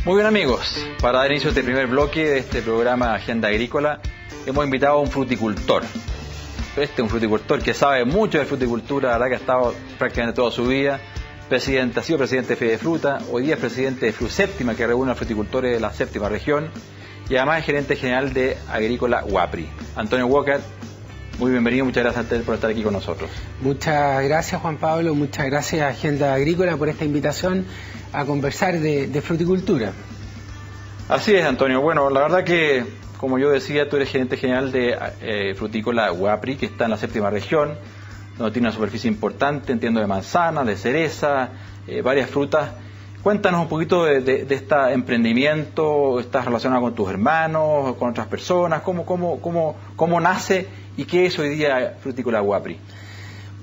Muy bien, amigos, para dar inicio a este primer bloque de este programa Agenda Agrícola, hemos invitado a un fruticultor. Un fruticultor que sabe mucho de fruticultura, la verdad que ha estado prácticamente toda su vida, ha sido presidente de Fedefruta, hoy día es presidente de FruSéptima, que reúne a fruticultores de la séptima región, y además es gerente general de Agrícola Guapri. Antonio Walker, muy bienvenido, muchas gracias a usted por estar aquí con nosotros. Muchas gracias, Juan Pablo, muchas gracias a Agenda Agrícola por esta invitación a conversar de fruticultura. Así es, Antonio. Bueno, la verdad que, como yo decía, tú eres gerente general de Frutícola Guapri, que está en la séptima región, donde tiene una superficie importante, entiendo, de manzana, de cereza, varias frutas. Cuéntanos un poquito de este emprendimiento. ¿Estás relacionado con tus hermanos, con otras personas? ¿Cómo nace y qué es hoy día Frutícola Guapri?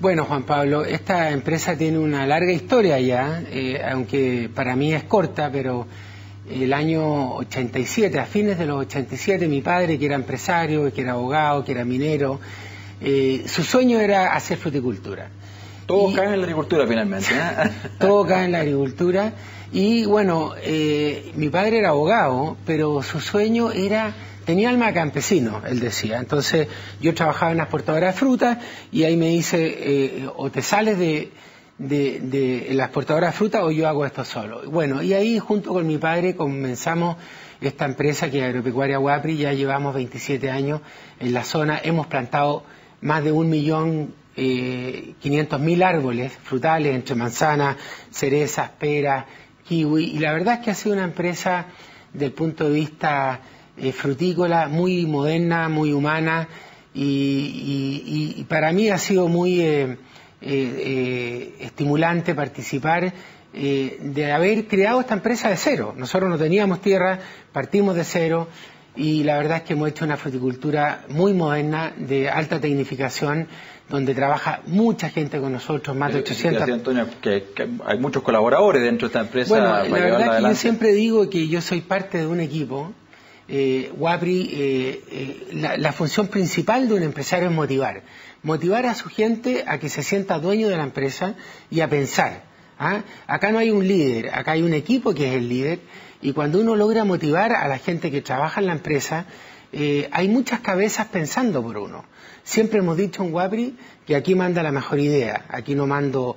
Bueno, Juan Pablo, esta empresa tiene una larga historia ya, aunque para mí es corta, pero el año 87, a fines de los 87, mi padre, que era empresario, que era abogado, que era minero, su sueño era hacer fruticultura. Todo cae en la agricultura finalmente, ¿eh? Todo cae en la agricultura. Y bueno, mi padre era abogado, pero su sueño era... Tenía alma de campesino, él decía. Entonces yo trabajaba en la exportadora de frutas y ahí me dice, o te sales de la exportadora de frutas o yo hago esto solo. Bueno, y ahí junto con mi padre comenzamos esta empresa que es Agropecuaria Guapri. Ya llevamos 27 años en la zona, hemos plantado más de 1.500.000 árboles frutales entre manzanas, cerezas, peras, kiwi, y la verdad es que ha sido una empresa del punto de vista frutícola muy moderna, muy humana, y para mí ha sido muy estimulante participar de haber creado esta empresa de cero. Nosotros no teníamos tierra, partimos de cero, y la verdad es que hemos hecho una fruticultura muy moderna, de alta tecnificación, donde trabaja mucha gente con nosotros, más de 800... Antonio, que hay muchos colaboradores dentro de esta empresa. Bueno, la verdad es que yo siempre digo que yo soy parte de un equipo. Guapri, la función principal de un empresario es motivar a su gente a que se sienta dueño de la empresa y a pensar. Acá no hay un líder, acá hay un equipo que es el líder, y cuando uno logra motivar a la gente que trabaja en la empresa, hay muchas cabezas pensando por uno. Siempre hemos dicho en Guapri que aquí manda la mejor idea, aquí no manda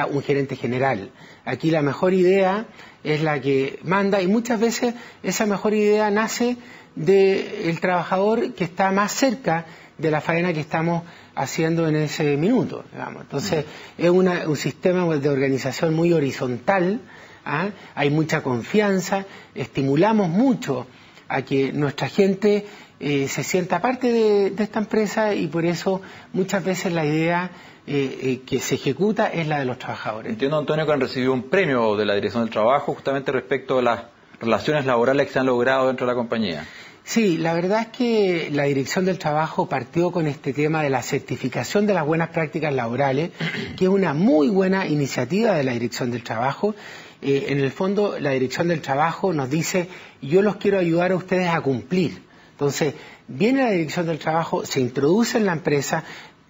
un gerente general, aquí la mejor idea es la que manda, y muchas veces esa mejor idea nace del trabajador que está más cerca de la faena que estamos haciendo en ese minuto, digamos. Entonces es un sistema de organización muy horizontal, hay mucha confianza, estimulamos mucho a que nuestra gente se sienta parte de esta empresa, y por eso muchas veces la idea que se ejecuta es la de los trabajadores. Entiendo, Antonio, que han recibido un premio de la Dirección del Trabajo justamente respecto a las relaciones laborales que se han logrado dentro de la compañía. Sí, la verdad es que la Dirección del Trabajo partió con este tema de la certificación de las buenas prácticas laborales, que es una muy buena iniciativa de la Dirección del Trabajo. En el fondo, la Dirección del Trabajo nos dice, yo los quiero ayudar a ustedes a cumplir. Entonces, viene la Dirección del Trabajo, se introduce en la empresa,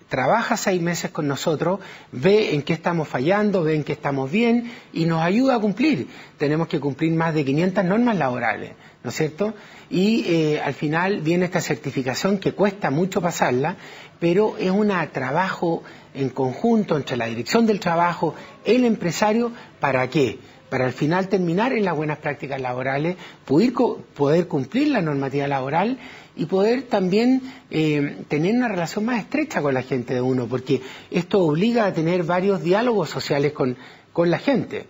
trabaja 6 meses con nosotros, ve en qué estamos fallando, ve en qué estamos bien y nos ayuda a cumplir. Tenemos que cumplir más de 500 normas laborales, ¿no es cierto? Y al final viene esta certificación que cuesta mucho pasarla, pero es un trabajo en conjunto entre la Dirección del Trabajo, el empresario, ¿para qué? Para al final terminar en las buenas prácticas laborales, poder cumplir la normativa laboral y poder también tener una relación más estrecha con la gente de uno, porque esto obliga a tener varios diálogos sociales con la gente.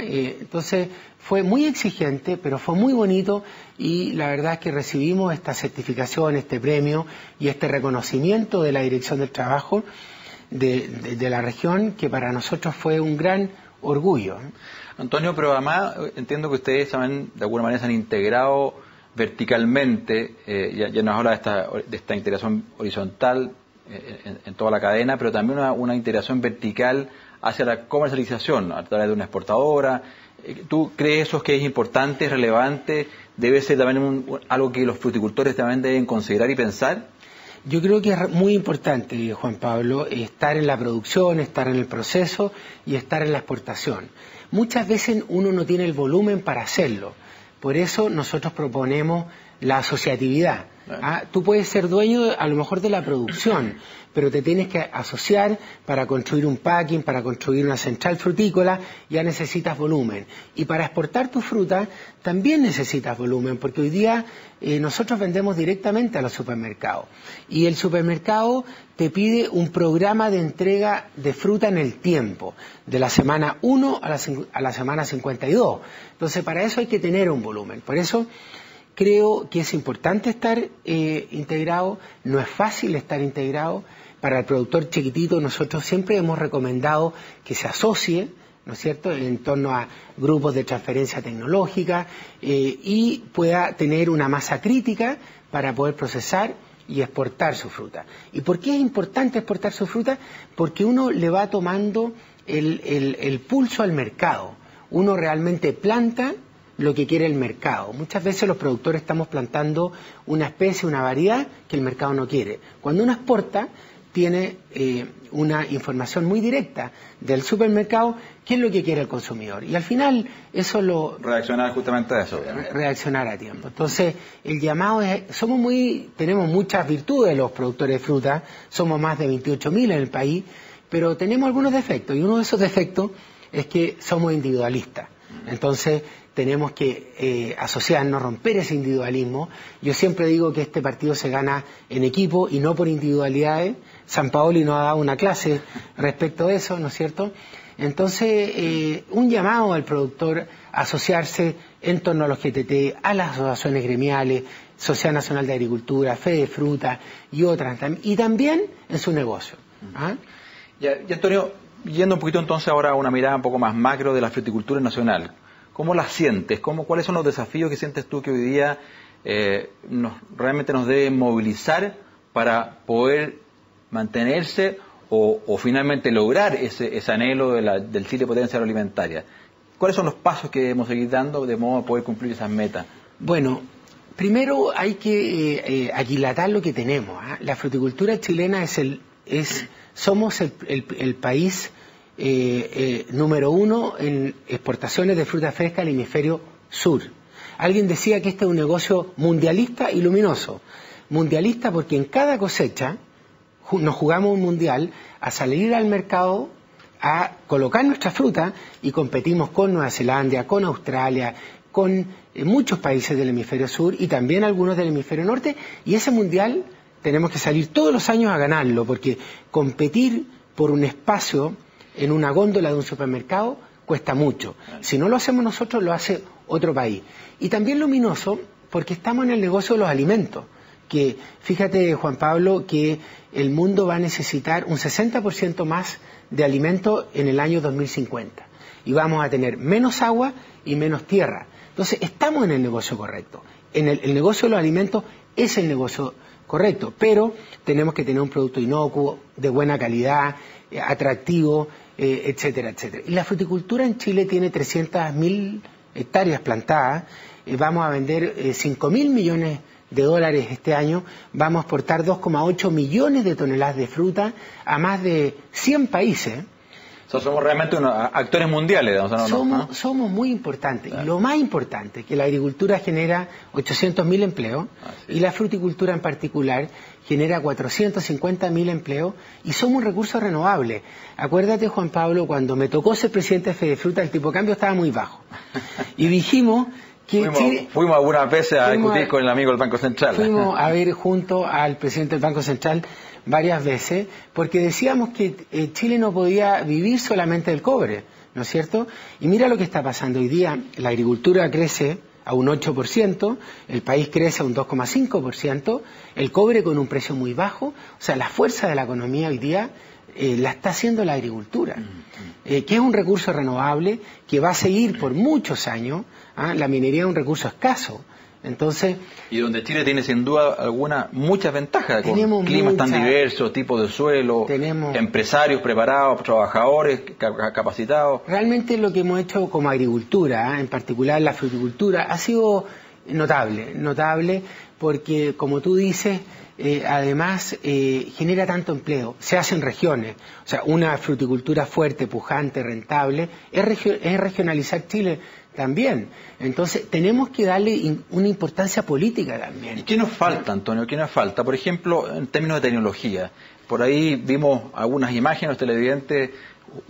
Entonces fue muy exigente, pero fue muy bonito, y la verdad es que recibimos esta certificación, este premio y este reconocimiento de la Dirección del Trabajo de la región, que para nosotros fue un gran orgullo. Antonio, pero además entiendo que ustedes también de alguna manera se han integrado verticalmente, ya nos habla de esta integración horizontal en toda la cadena, pero también una integración vertical hacia la comercialización a través de una exportadora. ¿Tú crees eso que es importante, relevante? ¿Debe ser también algo que los fruticultores también deben considerar y pensar? Yo creo que es muy importante, Juan Pablo, estar en la producción, estar en el proceso y estar en la exportación. Muchas veces uno no tiene el volumen para hacerlo. Por eso nosotros proponemos la asociatividad. Tú puedes ser dueño a lo mejor de la producción, pero te tienes que asociar para construir un packing, para construir una central frutícola, ya necesitas volumen. Y para exportar tu fruta también necesitas volumen, porque hoy día nosotros vendemos directamente a los supermercados. Y el supermercado te pide un programa de entrega de fruta en el tiempo, de la semana 1 a la semana 52. Entonces, para eso hay que tener un volumen. Por eso creo que es importante estar integrado, no es fácil estar integrado. Para el productor chiquitito nosotros siempre hemos recomendado que se asocie, ¿no es cierto?, en torno a grupos de transferencia tecnológica y pueda tener una masa crítica para poder procesar y exportar su fruta. ¿Y por qué es importante exportar su fruta? Porque uno le va tomando el pulso al mercado. Uno realmente planta lo que quiere el mercado. Muchas veces los productores estamos plantando una especie, una variedad que el mercado no quiere. Cuando uno exporta, tiene una información muy directa del supermercado, qué es lo que quiere el consumidor. Y al final, eso lo... Reaccionar justamente a eso, obviamente. Reaccionar a tiempo. Entonces, el llamado es... tenemos muchas virtudes los productores de fruta, somos más de 28.000 en el país, pero tenemos algunos defectos, y uno de esos defectos es que somos individualistas. Entonces, tenemos que asociarnos, romper ese individualismo. Yo siempre digo que este partido se gana en equipo y no por individualidades. Sampaoli nos ha dado una clase respecto de eso, ¿no es cierto? Entonces, un llamado al productor a asociarse en torno a los GTT, a las asociaciones gremiales, Sociedad Nacional de Agricultura, Fede Fruta y otras, y también en su negocio. ¿Ah? Y Antonio, yendo un poquito entonces ahora a una mirada un poco más macro de la fruticultura nacional, ¿cómo la sientes? ¿Cuáles son los desafíos que sientes tú que hoy día realmente nos deben movilizar para poder mantenerse o finalmente lograr ese anhelo del Chile potencia agroalimentaria? ¿Cuáles son los pasos que debemos seguir dando de modo a poder cumplir esas metas? Bueno, primero hay que aquilatar lo que tenemos. La fruticultura chilena somos el país número 1 en exportaciones de fruta fresca al hemisferio sur. Alguien decía que este es un negocio mundialista y luminoso. Mundialista porque en cada cosecha nos jugamos un mundial a salir al mercado a colocar nuestra fruta y competimos con Nueva Zelanda, con Australia, con muchos países del hemisferio sur y también algunos del hemisferio norte, y ese mundial tenemos que salir todos los años a ganarlo, porque competir por un espacio en una góndola de un supermercado cuesta mucho. Si no lo hacemos nosotros, lo hace otro país. Y también luminoso porque estamos en el negocio de los alimentos, que fíjate, Juan Pablo, que el mundo va a necesitar un 60% más de alimentos en el año 2050. Y vamos a tener menos agua y menos tierra. Entonces, estamos en el negocio correcto. El negocio de los alimentos es el negocio correcto, pero tenemos que tener un producto inocuo, de buena calidad, atractivo, etcétera, etcétera. Y la fruticultura en Chile tiene 300.000 hectáreas plantadas, vamos a vender 5.000 millones de dólares este año, vamos a exportar 2,8 millones de toneladas de fruta a más de 100 países. O sea, somos realmente unos actores mundiales. O sea, somos muy importantes. Claro. Y lo más importante, que la agricultura genera 800.000 empleos y la fruticultura en particular genera 450.000 empleos y somos un recurso renovable. Acuérdate, Juan Pablo, cuando me tocó ser presidente de Fedefruta, el tipo de cambio estaba muy bajo. Y dijimos que fuimos algunas veces a discutir con el amigo del Banco Central. Fuimos a ver junto al presidente del Banco Central varias veces, porque decíamos que Chile no podía vivir solamente del cobre, ¿no es cierto? Y mira lo que está pasando hoy día, la agricultura crece a un 8%, el país crece a un 2,5%, el cobre con un precio muy bajo, o sea, la fuerza de la economía hoy día la está haciendo la agricultura, que es un recurso renovable que va a seguir por muchos años. La minería es un recurso escaso. Entonces, y donde Chile tiene sin duda muchas ventajas, con climas tan diversos, tipos de suelo, empresarios preparados, trabajadores capacitados. Realmente lo que hemos hecho como agricultura, en particular la fruticultura, ha sido notable, porque como tú dices, además genera tanto empleo, se hace en regiones, o sea, una fruticultura fuerte, pujante, rentable, es regionalizar Chile también. Entonces tenemos que darle una importancia política también. ¿Y qué nos falta, Antonio? ¿Qué nos falta? Por ejemplo, en términos de tecnología, por ahí vimos algunas imágenes, los televidentes,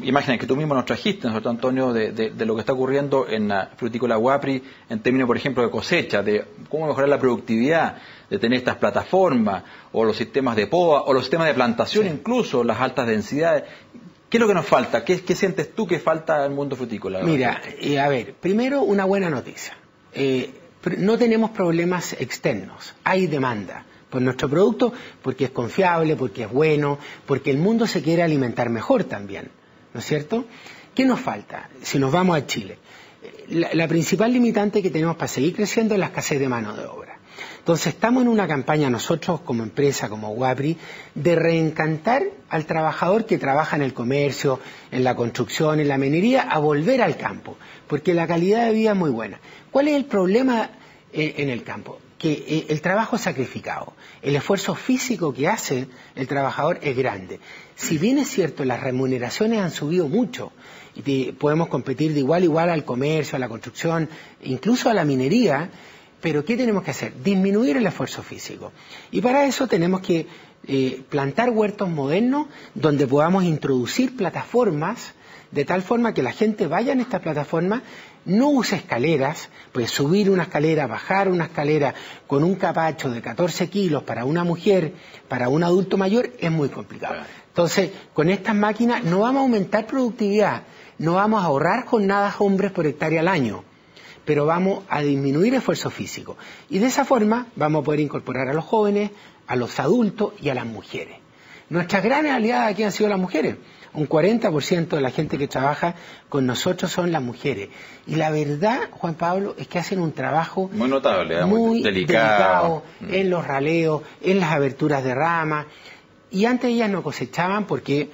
imágenes que tú mismo nos trajiste, ¿no, Antonio, de lo que está ocurriendo en la frutícola Guapri, en términos, por ejemplo, de cosecha, de cómo mejorar la productividad, de tener estas plataformas, o los sistemas de poda, o los sistemas de plantación, sí, incluso las altas densidades. ¿Qué es lo que nos falta? ¿Qué sientes tú que falta al mundo frutícola? Mira, a ver, primero una buena noticia. No tenemos problemas externos, hay demanda por nuestro producto, porque es confiable, porque es bueno, porque el mundo se quiere alimentar mejor también, ¿no es cierto? ¿Qué nos falta si nos vamos a Chile? La principal limitante que tenemos para seguir creciendo es la escasez de mano de obra. Entonces estamos en una campaña nosotros como empresa, como Guapri, de reencantar al trabajador que trabaja en el comercio, en la construcción, en la minería, a volver al campo, porque la calidad de vida es muy buena. ¿Cuál es el problema en el campo? Que el trabajo es sacrificado, el esfuerzo físico que hace el trabajador es grande. Si bien es cierto, las remuneraciones han subido mucho, y podemos competir de igual a igual al comercio, a la construcción, incluso a la minería, pero ¿qué tenemos que hacer? Disminuir el esfuerzo físico. Y para eso tenemos que plantar huertos modernos donde podamos introducir plataformas de tal forma que la gente vaya en esta plataforma, no use escaleras, pues subir una escalera, bajar una escalera con un capacho de 14 kilos para una mujer, para un adulto mayor, es muy complicado. Entonces, con estas máquinas no vamos a aumentar productividad, no vamos a ahorrar jornadas hombres por hectárea al año, pero vamos a disminuir esfuerzo físico. Y de esa forma vamos a poder incorporar a los jóvenes, a los adultos y a las mujeres. Nuestras grandes aliadas aquí han sido las mujeres. Un 40% de la gente que trabaja con nosotros son las mujeres. Y la verdad, Juan Pablo, es que hacen un trabajo muy notable, muy delicado en los raleos, en las aberturas de ramas. Y antes ellas no cosechaban porque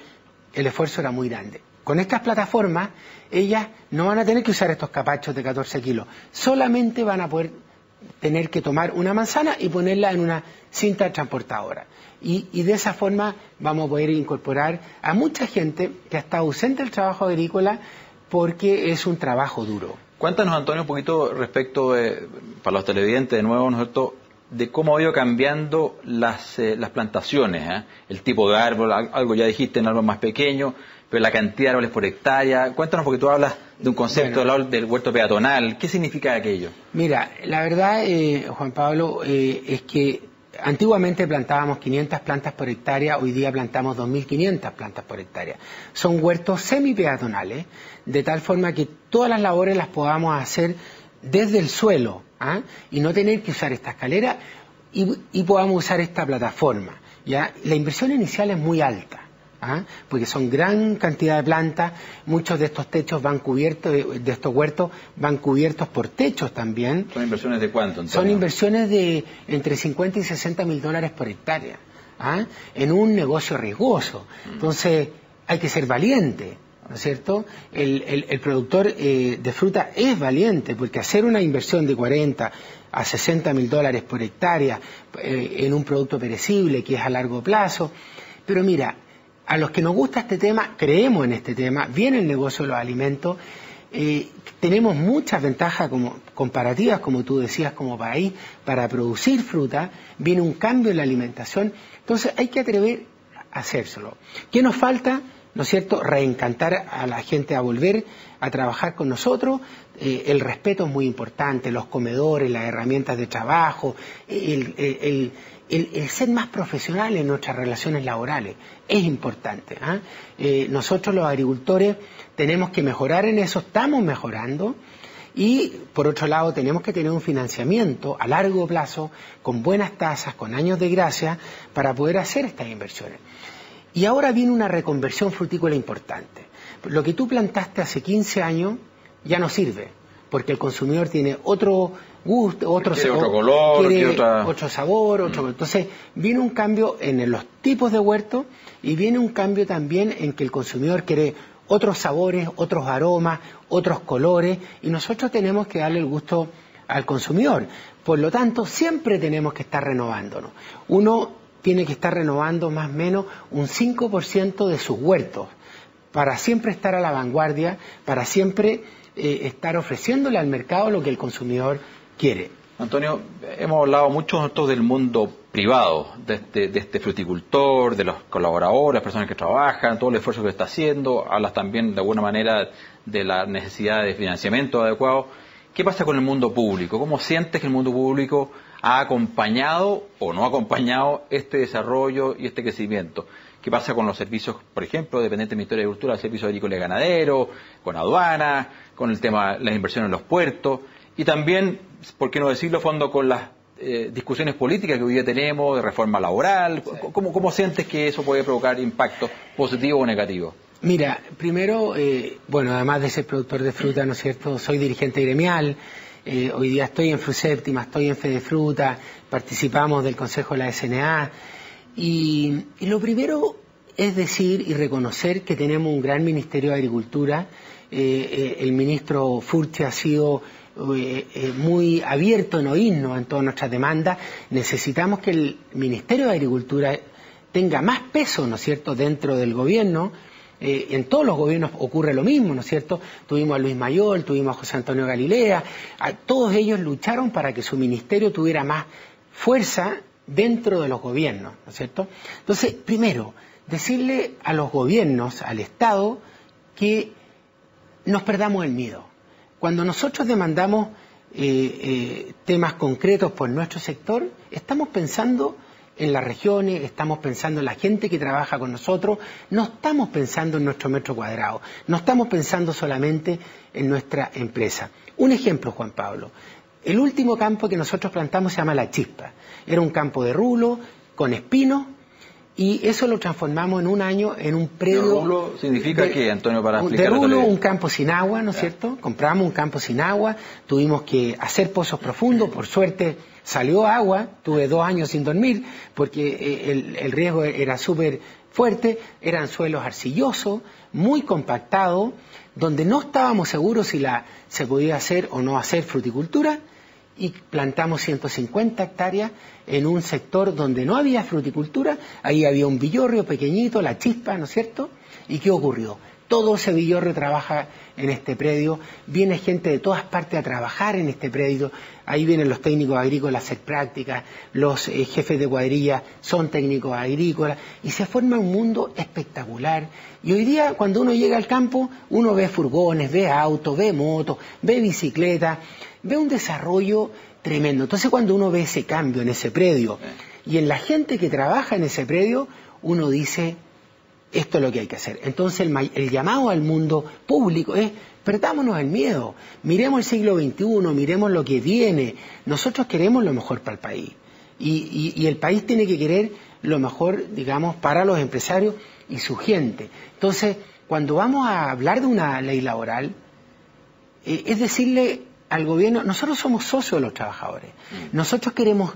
el esfuerzo era muy grande. Con estas plataformas, ellas no van a tener que usar estos capachos de 14 kilos. Solamente van a poder tener que tomar una manzana y ponerla en una cinta transportadora. Y de esa forma vamos a poder incorporar a mucha gente que ha estado ausente del trabajo agrícola porque es un trabajo duro. Cuéntanos, Antonio, un poquito respecto, para los televidentes de nuevo, ¿no es cierto?, de cómo ha ido cambiando las plantaciones, el tipo de árbol, algo ya dijiste, en árbol más pequeño, pero la cantidad de árboles por hectárea. Cuéntanos, porque tú hablas de un concepto del huerto peatonal. ¿Qué significa aquello? Mira, la verdad, Juan Pablo, es que antiguamente plantábamos 500 plantas por hectárea, hoy día plantamos 2.500 plantas por hectárea. Son huertos semi-peatonales, de tal forma que todas las labores las podamos hacer desde el suelo, y no tener que usar esta escalera y podamos usar esta plataforma, ¿ya? La inversión inicial es muy alta, porque son gran cantidad de plantas, muchos de estos techos van cubiertos, de estos huertos van cubiertos por techos también. ¿Son inversiones de cuánto, Antonio? Son inversiones de entre 50 y 60 mil dólares por hectárea, en un negocio riesgoso. Entonces hay que ser valiente, ¿no es cierto? El productor de fruta es valiente, porque hacer una inversión de 40 a 60 mil dólares por hectárea en un producto perecible que es a largo plazo. Pero mira, a los que nos gusta este tema, creemos en este tema, viene el negocio de los alimentos, tenemos muchas ventajas comparativas, como tú decías, como país, para producir fruta, viene un cambio en la alimentación, entonces hay que atrever a hacérselo. ¿Qué nos falta? ¿No es cierto?, reencantar a la gente a volver a trabajar con nosotros. El respeto es muy importante, los comedores, las herramientas de trabajo, el ser más profesional en nuestras relaciones laborales es importante. Nosotros los agricultores tenemos que mejorar en eso, estamos mejorando. Y, por otro lado, tenemos que tener un financiamiento a largo plazo, con buenas tasas, con años de gracia, para poder hacer estas inversiones. Y ahora viene una reconversión frutícola importante. Lo que tú plantaste hace 15 años ya no sirve, porque el consumidor tiene otro gusto, otro color, otro sabor, Entonces, viene un cambio en los tipos de huertos y viene un cambio también en que el consumidor quiere otros sabores, otros aromas, otros colores, y nosotros tenemos que darle el gusto al consumidor. Por lo tanto, siempre tenemos que estar renovándonos. Uno tiene que estar renovando más o menos un 5% de sus huertos, para siempre estar a la vanguardia, para siempre estar ofreciéndole al mercado lo que el consumidor quiere. Antonio, hemos hablado mucho nosotros del mundo privado, de este fruticultor, de los colaboradores, las personas que trabajan, todo el esfuerzo que está haciendo. Hablas también de alguna manera de la necesidad de financiamiento adecuado. ¿Qué pasa con el mundo público? ¿Cómo sientes que el mundo público ha acompañado o no ha acompañado este desarrollo y este crecimiento? ¿Qué pasa con los servicios, por ejemplo, dependientes del Ministerio de Agricultura, servicios agrícolas y ganaderos, con aduanas, con el tema de las inversiones en los puertos? Y también, ¿por qué no decirlo, fondo con las discusiones políticas que hoy día tenemos, de reforma laboral? ¿Cómo sientes que eso puede provocar impactos positivos o negativos? Mira, primero, bueno, además de ser productor de fruta, ¿no es cierto?, soy dirigente gremial, hoy día estoy en Fruséptima, estoy en Fedefruta, participamos del Consejo de la SNA, y lo primero es decir y reconocer que tenemos un gran Ministerio de Agricultura. El ministro Furchi ha sido muy abierto en oírnos en todas nuestras demandas. Necesitamos que el Ministerio de Agricultura tenga más peso, ¿no es cierto?, dentro del gobierno. En todos los gobiernos ocurre lo mismo, ¿no es cierto? Tuvimos a Luis Mayol, tuvimos a José Antonio Galilea, todos ellos lucharon para que su ministerio tuviera más fuerza dentro de los gobiernos, ¿no es cierto? Entonces, primero, decirle a los gobiernos, al Estado, que nos perdamos el miedo. Cuando nosotros demandamos temas concretos por nuestro sector, estamos pensando en las regiones, estamos pensando en la gente que trabaja con nosotros, no estamos pensando en nuestro metro cuadrado, no estamos pensando solamente en nuestra empresa. Un ejemplo, Juan Pablo, el último campo que nosotros plantamos se llama La Chispa, era un campo de rulo, con espinos, y eso lo transformamos en un año en un predio... ¿Rulo significa qué, Antonio, para explicarlo? De rulo, un campo sin agua, ¿no es cierto? Compramos un campo sin agua, tuvimos que hacer pozos profundos, por suerte salió agua, tuve 2 años sin dormir, porque el riesgo era súper fuerte, eran suelos arcillosos, muy compactados, donde no estábamos seguros si se podía hacer o no hacer fruticultura, y plantamos 150 hectáreas en un sector donde no había fruticultura. Ahí había un villorrio pequeñito, La Chispa, ¿no es cierto? ¿Y qué ocurrió? Todo ese villorrio trabaja en este predio, viene gente de todas partes a trabajar en este predio, ahí vienen los técnicos agrícolas a hacer prácticas, los jefes de cuadrilla son técnicos agrícolas, y se forma un mundo espectacular. Y hoy día, cuando uno llega al campo, uno ve furgones, ve autos, ve motos, ve bicicletas, ve un desarrollo tremendo. Entonces, cuando uno ve ese cambio en ese predio y en la gente que trabaja en ese predio, uno dice, esto es lo que hay que hacer. Entonces, el llamado al mundo público es, perdámonos el miedo, miremos el siglo XXI, miremos lo que viene. Nosotros queremos lo mejor para el país. Y el país tiene que querer lo mejor, digamos, para los empresarios y su gente. Entonces, cuando vamos a hablar de una ley laboral, es decirle al gobierno, nosotros somos socios de los trabajadores, nosotros queremos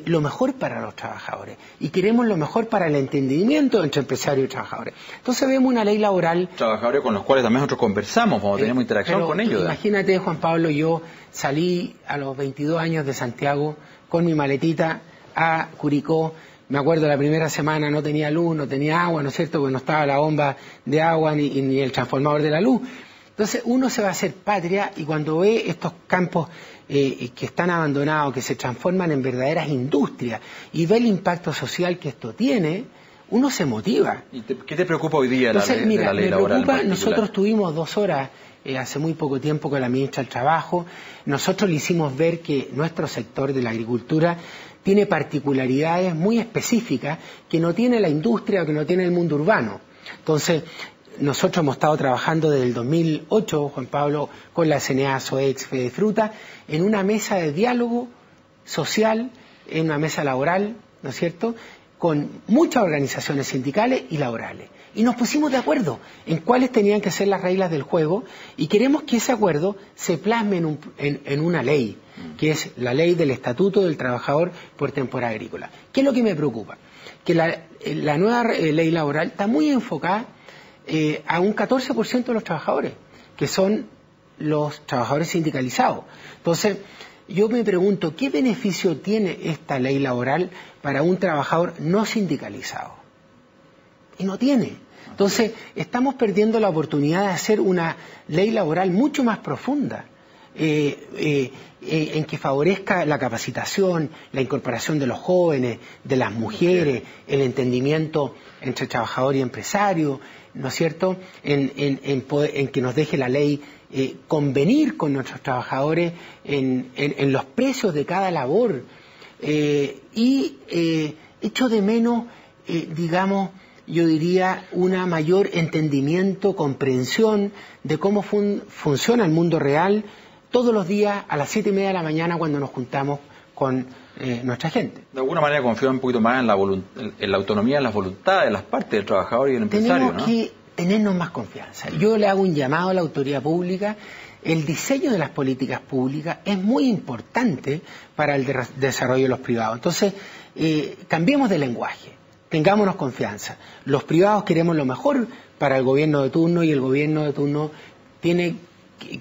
lo mejor para los trabajadores y queremos lo mejor para el entendimiento entre empresarios y trabajadores. Entonces vemos una ley laboral... Trabajadores con los cuales también nosotros conversamos cuando tenemos interacción con ellos. Imagínate, Juan Pablo, yo salí a los 22 años de Santiago con mi maletita a Curicó. Me acuerdo la primera semana no tenía luz, no tenía agua, ¿no es cierto?, porque no estaba la bomba de agua ni el transformador de la luz. Entonces uno se va a hacer patria y cuando ve estos campos que están abandonados, que se transforman en verdaderas industrias y ve el impacto social que esto tiene, uno se motiva. ¿Y qué te preocupa hoy día la ley laboral? Nosotros tuvimos 2 horas hace muy poco tiempo con la ministra del Trabajo. Nosotros le hicimos ver que nuestro sector de la agricultura tiene particularidades muy específicas que no tiene la industria o que no tiene el mundo urbano. Entonces, nosotros hemos estado trabajando desde el 2008, Juan Pablo, con la SNA, SOEX, Fedefruta, en una mesa de diálogo social, en una mesa laboral, ¿no es cierto?, con muchas organizaciones sindicales y laborales. Y nos pusimos de acuerdo en cuáles tenían que ser las reglas del juego y queremos que ese acuerdo se plasme en una ley, que es la ley del Estatuto del Trabajador por Temporada Agrícola. ¿Qué es lo que me preocupa? Que la nueva ley laboral está muy enfocada a un 14% de los trabajadores, que son los trabajadores sindicalizados. Entonces, yo me pregunto, ¿qué beneficio tiene esta ley laboral para un trabajador no sindicalizado? Y no tiene. Entonces, estamos perdiendo la oportunidad de hacer una ley laboral mucho más profunda, en que favorezca la capacitación, la incorporación de los jóvenes, de las mujeres, el entendimiento entre trabajador y empresario, ¿no es cierto?, en que nos deje la ley convenir con nuestros trabajadores en los precios de cada labor, y echo de menos, digamos, yo diría, un mayor entendimiento, comprensión de cómo funciona el mundo real todos los días a las 7:30 de la mañana cuando nos juntamos con nuestra gente. De alguna manera confío un poquito más en la autonomía, en las voluntades de las partes del trabajador y del empresario, Tenemos que tenernos más confianza. Yo le hago un llamado a la autoridad pública. El diseño de las políticas públicas es muy importante para el desarrollo de los privados. Entonces, cambiemos de lenguaje, tengámonos confianza. Los privados queremos lo mejor para el gobierno de turno y el gobierno de turno tiene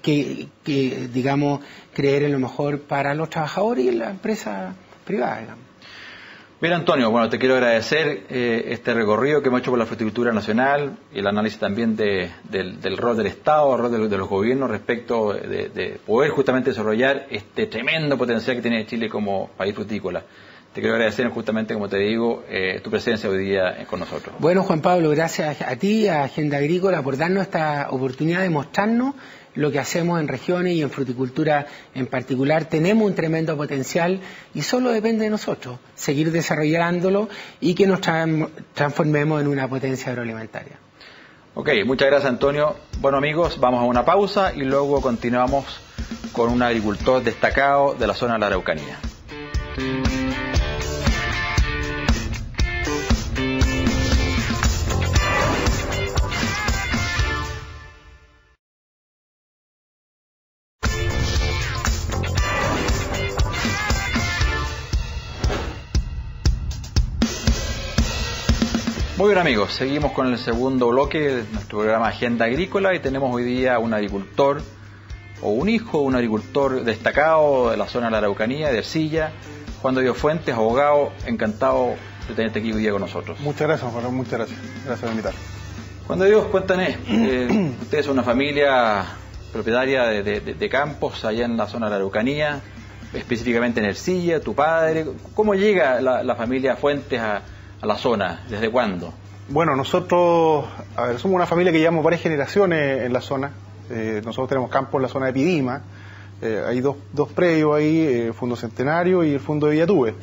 que digamos, creer en lo mejor para los trabajadores y la empresa privada, digamos. Bien, Antonio, bueno, te quiero agradecer este recorrido que hemos hecho por la fruticultura nacional y el análisis también del rol del Estado, el rol de los gobiernos respecto de poder justamente desarrollar este tremendo potencial que tiene Chile como país frutícola. Te quiero agradecer justamente, como te digo, tu presencia hoy día con nosotros. Bueno, Juan Pablo, gracias a ti, a Agenda Agrícola, por darnos esta oportunidad de mostrarnos lo que hacemos en regiones y en fruticultura en particular. Tenemos un tremendo potencial y solo depende de nosotros seguir desarrollándolo y que nos transformemos en una potencia agroalimentaria. Ok, muchas gracias, Antonio. Bueno, amigos, vamos a una pausa y luego continuamos con un agricultor destacado de la zona de la Araucanía. Muy bien, amigos, seguimos con el segundo bloque de nuestro programa Agenda Agrícola y tenemos hoy día un agricultor o un hijo, un agricultor destacado de la zona de la Araucanía, de Ercilla, Juan de Dios Fuentes, abogado, encantado de tenerte aquí hoy día con nosotros. Muchas gracias, Juan, muchas gracias. Gracias por invitar. Juan de Dios, cuéntanos, ustedes son una familia propietaria de campos allá en la zona de la Araucanía, específicamente en Ercilla, tu padre. ¿Cómo llega la familia Fuentes a la zona? ¿Desde cuándo? Bueno, nosotros, somos una familia que llevamos varias generaciones en la zona. Nosotros tenemos campos en la zona de Pidima. Hay dos predios ahí, el Fondo Centenario y el Fondo de Villatube.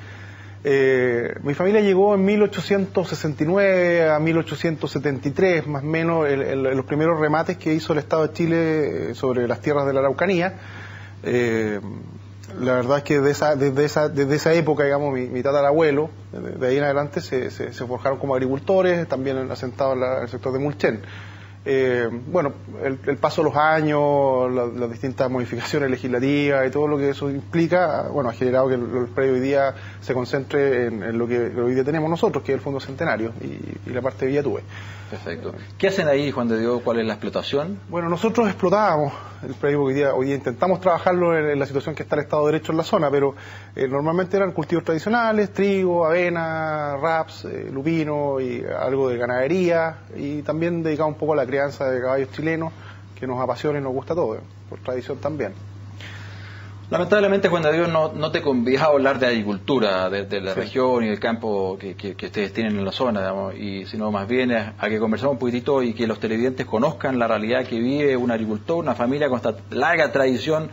Mi familia llegó en 1869 a 1873, más o menos, los primeros remates que hizo el Estado de Chile sobre las tierras de la Araucanía. La verdad es que desde esa época, digamos, mi tatarabuelo, de ahí en adelante, se forjaron como agricultores, también asentados en el sector de Mulchen. Bueno, el paso de los años, las distintas modificaciones legislativas y todo lo que eso implica, bueno, ha generado que el predio hoy día se concentre en lo que hoy día tenemos nosotros, que es el Fondo Centenario y la parte de Villatube. Perfecto. ¿Qué hacen ahí, Juan de Dios? ¿Cuál es la explotación? Bueno, nosotros explotábamos el predio porque hoy día intentamos trabajarlo en la situación que está el Estado de Derecho en la zona, pero normalmente eran cultivos tradicionales, trigo, avena, raps, lupino y algo de ganadería, y también dedicado un poco a la crianza de caballos chilenos, que nos apasiona y nos gusta todo, por tradición también. Lamentablemente, Juan de Dios, no te convidaba a hablar de agricultura, de la región y del campo que ustedes tienen en la zona, digamos, y sino más bien a que conversemos un poquitito y que los televidentes conozcan la realidad que vive un agricultor, una familia con esta larga tradición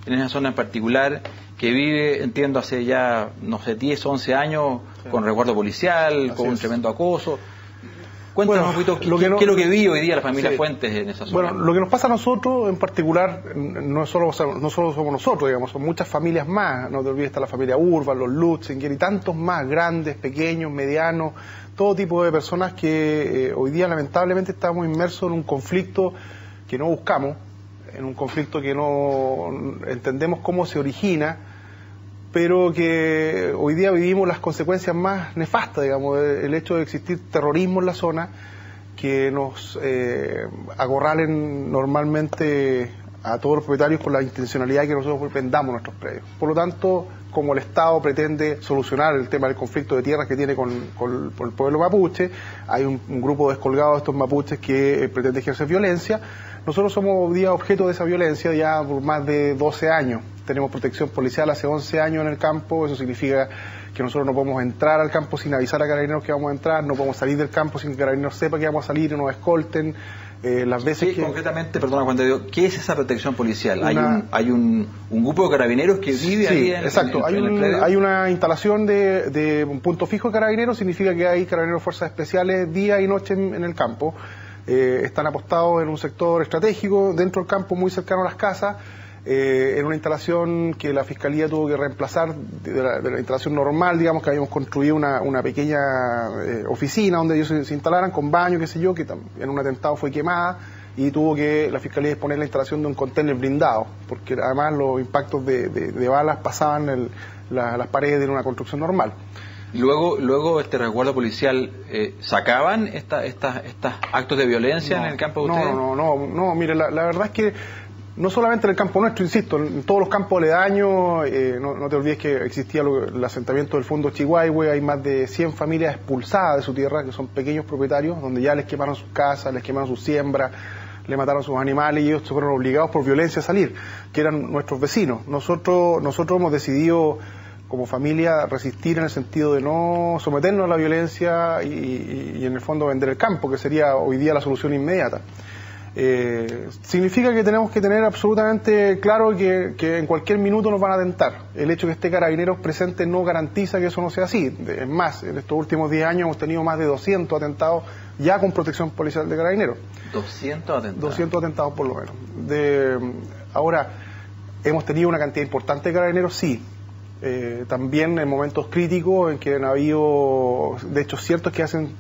en esa zona en particular, que vive, entiendo, hace ya, no sé, 10, 11 años, con resguardo policial, con un tremendo acoso. Cuéntanos un poquito qué es lo que vive hoy día la familia Fuentes en esa zona. Bueno, lo que nos pasa a nosotros en particular, no solo somos nosotros, digamos, son muchas familias más. No te olvides, está la familia Urban, los Lutzinger y tantos más, grandes, pequeños, medianos, todo tipo de personas que hoy día lamentablemente estamos inmersos en un conflicto que no buscamos, en un conflicto que no entendemos cómo se origina, pero que hoy día vivimos las consecuencias más nefastas, digamos, el hecho de existir terrorismo en la zona, que nos acorralen normalmente a todos los propietarios con la intencionalidad de que nosotros vendamos nuestros predios. Por lo tanto, como el Estado pretende solucionar el tema del conflicto de tierras que tiene con el pueblo mapuche, hay un grupo descolgado de estos mapuches que pretende ejercer violencia. Nosotros somos día objeto de esa violencia ya por más de 12 años. Tenemos protección policial hace 11 años en el campo. Eso significa que nosotros no podemos entrar al campo sin avisar a carabineros que vamos a entrar, no podemos salir del campo sin que carabineros sepa que vamos a salir y nos escolten. Las veces que... Concretamente, perdona Juan de Dios, ¿qué es esa protección policial? ¿Hay un grupo de carabineros que vive ahí en, exacto. en el predio? Hay una instalación de un punto fijo de carabineros, significa que hay carabineros fuerzas especiales día y noche en el campo. Están apostados en un sector estratégico dentro del campo muy cercano a las casas, en una instalación que la Fiscalía tuvo que reemplazar de la instalación normal, digamos que habíamos construido una pequeña oficina donde ellos se instalaran con baño, qué sé yo, que en un atentado fue quemada y tuvo que la Fiscalía disponer la instalación de un contenedor blindado, porque además los impactos de balas pasaban las paredes de una construcción normal. Luego este resguardo policial, ¿sacaban estos actos de violencia en el campo de ustedes? No, mire, la verdad es que no solamente en el campo nuestro, insisto, en todos los campos aledaños, no te olvides que existía el asentamiento del Fondo Chihuahua, hay más de 100 familias expulsadas de su tierra, que son pequeños propietarios, donde ya les quemaron sus casas, les quemaron sus siembras, le mataron sus animales y ellos se fueron obligados por violencia a salir, que eran nuestros vecinos. Nosotros hemos decidido como familia resistir en el sentido de no someternos a la violencia y en el fondo vender el campo, que sería hoy día la solución inmediata. Significa que tenemos que tener absolutamente claro que en cualquier minuto nos van a atentar. El hecho de que esté Carabineros presente no garantiza que eso no sea así. Es más, en estos últimos 10 años hemos tenido más de 200 atentados ya con protección policial de Carabineros. 200 atentados. 200 atentados por lo menos. Ahora, ¿hemos tenido una cantidad importante de Carabineros? Sí. También en momentos críticos en que han habido, de hecho, ciertos que hacen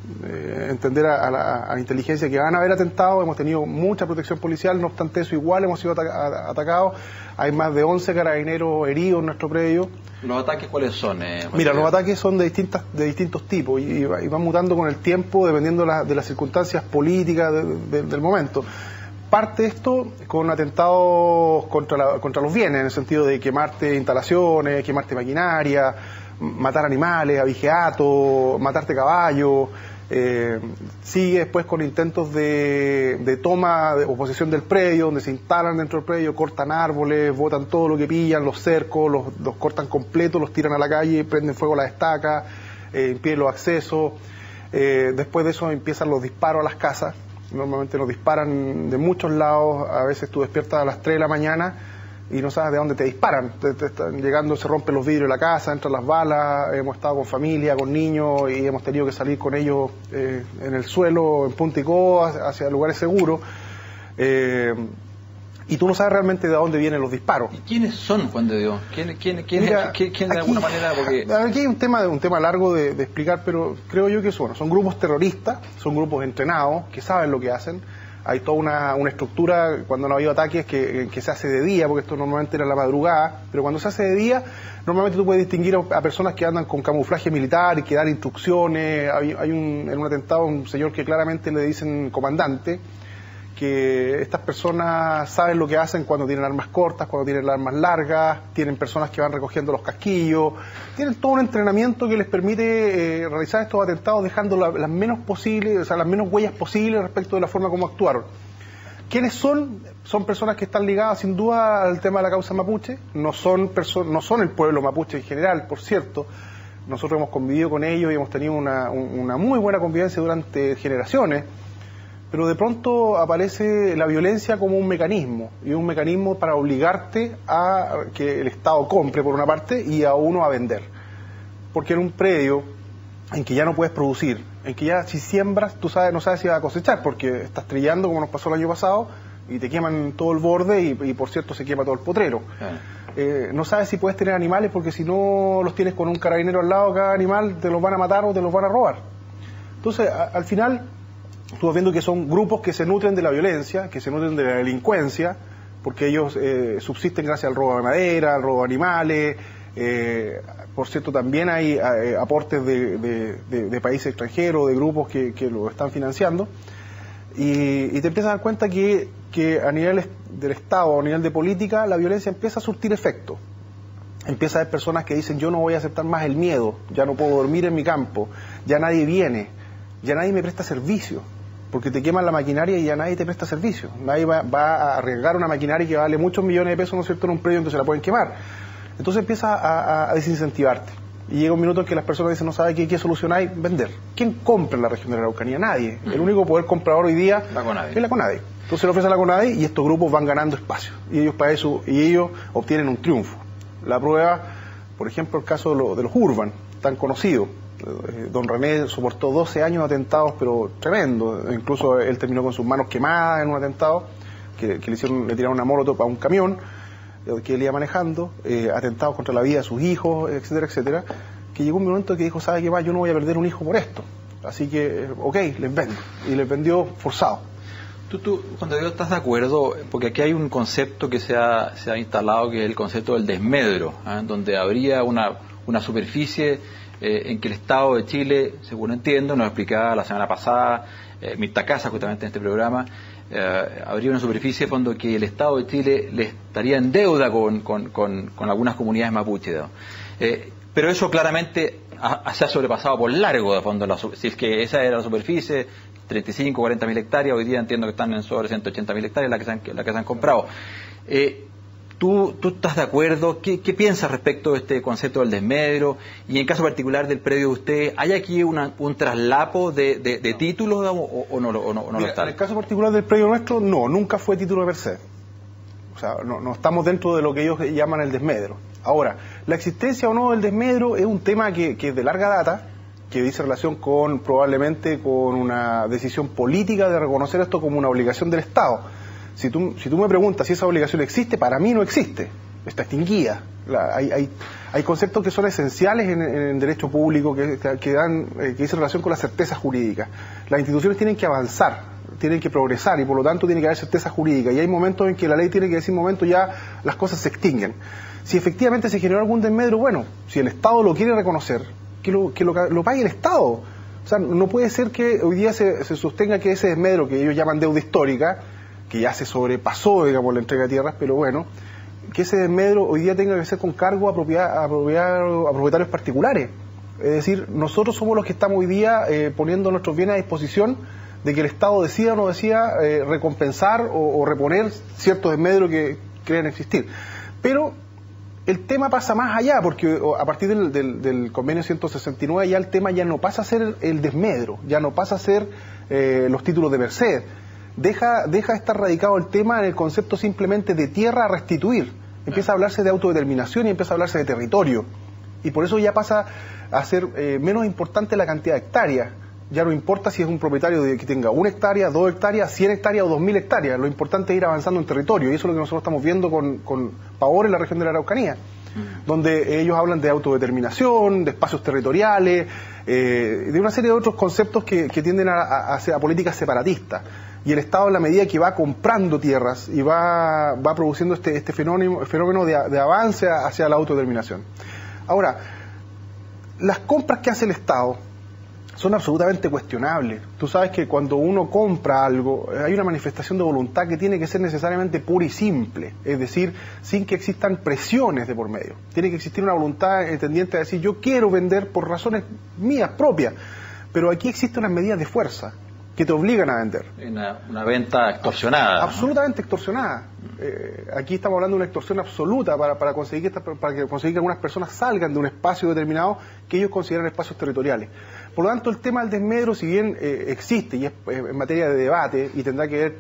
entender a la inteligencia que van a haber atentados. Hemos tenido mucha protección policial, no obstante eso igual hemos sido atacados. Hay más de 11 carabineros heridos en nuestro predio. ¿Los ataques cuáles son? Mira, los ataques son de distintos tipos y van mutando con el tiempo dependiendo de las circunstancias políticas del momento. Parte esto con atentados contra los bienes, en el sentido de quemarte instalaciones, quemarte maquinaria, matar animales, abigeato, matarte caballos. Sigue después con intentos de toma o posesión del predio, donde se instalan dentro del predio, cortan árboles, botan todo lo que pillan, los cercos, los cortan completos, los tiran a la calle, prenden fuego a la estaca, impiden los accesos. Después de eso empiezan los disparos a las casas. Normalmente nos disparan de muchos lados, a veces tú despiertas a las 3 de la mañana y no sabes de dónde te disparan. Te están llegando, se rompen los vidrios de la casa, entran las balas, hemos estado con familia, con niños y hemos tenido que salir con ellos en el suelo, en punta y coda, hacia lugares seguros. Y tú no sabes realmente de dónde vienen los disparos. ¿Y quiénes son, Juan de Dios? ¿Quién de alguna manera? Porque... Aquí hay un tema largo de explicar, pero creo yo que son grupos terroristas, son grupos entrenados, que saben lo que hacen. Hay toda una estructura, cuando no ha habido ataques, que se hace de día, porque esto normalmente era la madrugada, pero cuando se hace de día, normalmente tú puedes distinguir a personas que andan con camuflaje militar y que dan instrucciones. En un atentado un señor que claramente le dicen comandante, que estas personas saben lo que hacen cuando tienen armas cortas, cuando tienen armas largas, tienen personas que van recogiendo los casquillos, tienen todo un entrenamiento que les permite realizar estos atentados dejando las menos huellas posibles respecto de la forma como actuaron. ¿Quiénes son? Son personas que están ligadas sin duda al tema de la causa mapuche, no son el pueblo mapuche en general, por cierto. Nosotros hemos convivido con ellos y hemos tenido una muy buena convivencia durante generaciones. Pero de pronto aparece la violencia como un mecanismo, y un mecanismo para obligarte a que el Estado compre por una parte y a uno a vender. Porque en un predio en que ya no puedes producir, en que ya si siembras tú no sabes si vas a cosechar, porque estás trillando como nos pasó el año pasado y te queman todo el borde y por cierto se quema todo el potrero. No sabes si puedes tener animales porque si no los tienes con un carabinero al lado, cada animal te los van a matar o te los van a robar. Entonces al final... tú vas viendo que son grupos que se nutren de la violencia, que se nutren de la delincuencia, porque ellos subsisten gracias al robo de madera, al robo de animales. Por cierto, también hay aportes de países extranjeros, de grupos que lo están financiando. Y te empiezas a dar cuenta que que a nivel del Estado, a nivel de política, la violencia empieza a surtir efecto. Empieza a haber personas que dicen, yo no voy a aceptar más el miedo, ya no puedo dormir en mi campo, ya nadie viene, ya nadie me presta servicio, porque te queman la maquinaria y ya nadie te presta servicio. Nadie va a arriesgar una maquinaria que vale muchos millones de pesos, ¿no es cierto?, en un predio en que se la pueden quemar. Entonces empieza a desincentivarte. Y llega un minuto en que las personas dicen, no sabe qué solución hay, vender. ¿Quién compra en la región de la Araucanía? Nadie. El único poder comprador hoy día es la CONADE. Entonces le ofrece a la CONADE y estos grupos van ganando espacio. Y ellos para eso, ellos obtienen un triunfo. La prueba, por ejemplo, el caso de los Urban, tan conocido. Don René soportó 12 años de atentados, pero tremendo. Incluso él terminó con sus manos quemadas en un atentado, que le tiraron una molotov a un camión que él iba manejando, atentados contra la vida de sus hijos, etcétera, etcétera, que llegó un momento que dijo, ¿sabe qué más? Yo no voy a perder un hijo por esto. Así que, ok, les vendo. Y les vendió forzado. Tú, cuando digo estás de acuerdo, porque aquí hay un concepto que se ha instalado, que es el concepto del desmedro, donde habría una superficie en que el Estado de Chile, según entiendo, nos explicaba la semana pasada, Mirta Casa, justamente en este programa, habría una superficie de fondo que el Estado de Chile le estaría en deuda con algunas comunidades mapuche. Pero eso claramente se ha sobrepasado por largo de fondo. Si es que esa era la superficie, 35, 40 mil hectáreas, hoy día entiendo que están en sobre 180 mil hectáreas las que se han comprado. ¿Tú estás de acuerdo? ¿Qué piensas respecto de este concepto del desmedro? Y en caso particular del predio de usted, ¿hay aquí un traslapo de títulos o no lo está? En el caso particular del predio nuestro, no, nunca fue título de per se. O sea, no estamos dentro de lo que ellos llaman el desmedro. Ahora, la existencia o no del desmedro es un tema que es de larga data, que dice relación probablemente con una decisión política de reconocer esto como una obligación del Estado. Si tú me preguntas si esa obligación existe, para mí no existe, está extinguida. Hay conceptos que son esenciales en el derecho público que dicen relación con la certeza jurídica. Las instituciones tienen que avanzar, tienen que progresar y por lo tanto tiene que haber certeza jurídica. Y hay momentos en que la ley tiene que decir, momentos ya las cosas se extinguen. Si efectivamente se generó algún desmedro, bueno, si el Estado lo quiere reconocer, que lo pague el Estado. O sea, no puede ser que hoy día se sostenga que ese desmedro que ellos llaman deuda histórica, que ya se sobrepasó, digamos, la entrega de tierras, pero bueno, que ese desmedro hoy día tenga que ser con cargo a propietarios particulares. Es decir, nosotros somos los que estamos hoy día poniendo nuestros bienes a disposición de que el Estado decida o no decida recompensar o reponer ciertos desmedros que creen existir. Pero el tema pasa más allá, porque a partir del convenio 169 ya el tema ya no pasa a ser el desmedro, ya no pasa a ser los títulos de merced. Deja de estar radicado el tema en el concepto simplemente de tierra a restituir. Empieza a hablarse de autodeterminación y empieza a hablarse de territorio. Y por eso ya pasa a ser menos importante la cantidad de hectáreas. Ya no importa si es un propietario que tenga 1 hectárea, 2 hectáreas, 100 hectáreas o 2000 hectáreas. Lo importante es ir avanzando en territorio. Y eso es lo que nosotros estamos viendo con pavor en la región de la Araucanía, donde ellos hablan de autodeterminación, de espacios territoriales, de una serie de otros conceptos que tienden a políticas separatistas. Y el Estado, en la medida que va comprando tierras y va produciendo este fenómeno de avance hacia la autodeterminación. Ahora, las compras que hace el Estado son absolutamente cuestionables. Tú sabes que cuando uno compra algo, hay una manifestación de voluntad que tiene que ser necesariamente pura y simple, es decir, sin que existan presiones de por medio. Tiene que existir una voluntad tendiente a decir, yo quiero vender por razones mías propias, pero aquí existen unas medidas de fuerza que te obligan a vender. Una venta extorsionada. Absolutamente extorsionada. Aquí estamos hablando de una extorsión absoluta para conseguir que algunas personas salgan de un espacio determinado que ellos consideran espacios territoriales. Por lo tanto, el tema del desmedro, si bien existe y es en materia de debate y tendrá que ver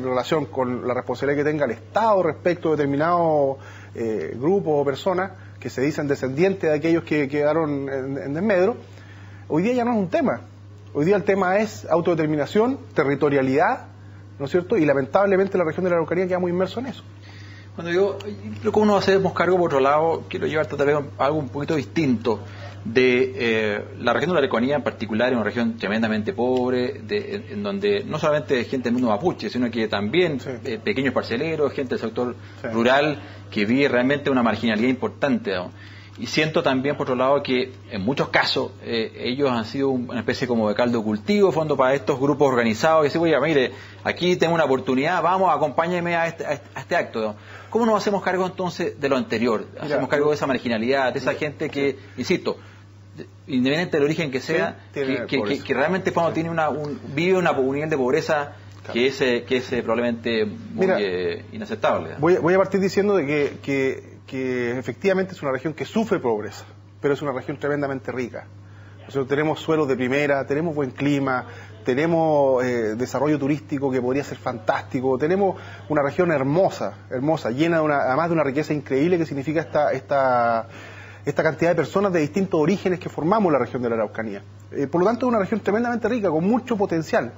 relación con la responsabilidad que tenga el Estado respecto de determinados grupos o personas que se dicen descendientes de aquellos que quedaron en desmedro, hoy día ya no es un tema. Hoy día el tema es autodeterminación, territorialidad, ¿no es cierto? Y lamentablemente la región de la Araucanía queda muy inmerso en eso. Cuando digo, creo que uno hacemos cargo, por otro lado, quiero llevarte tal vez a algo un poquito distinto de la región de la Araucanía en particular, es una región tremendamente pobre, en donde no solamente gente del mundo mapuche, sino que también pequeños parceleros, gente del sector rural que vive realmente una marginalidad importante, ¿no? Y siento también, por otro lado, que en muchos casos ellos han sido una especie como de caldo de cultivo, fondo para estos grupos organizados, que dicen, oye, mire, aquí tengo una oportunidad, vamos, acompáñeme a este acto. ¿Cómo nos hacemos cargo entonces de lo anterior? Hacemos cargo de esa marginalidad, de esa gente que, insisto, independiente del origen que sea, que realmente cuando tiene vive un nivel de pobreza que es probablemente muy inaceptable. Voy a partir diciendo de que efectivamente es una región que sufre pobreza, pero es una región tremendamente rica. Nosotros tenemos suelos de primera, tenemos buen clima, tenemos desarrollo turístico que podría ser fantástico, tenemos una región hermosa, llena además de una riqueza increíble que significa esta cantidad de personas de distintos orígenes que formamos la región de la Araucanía. Por lo tanto, es una región tremendamente rica, con mucho potencial.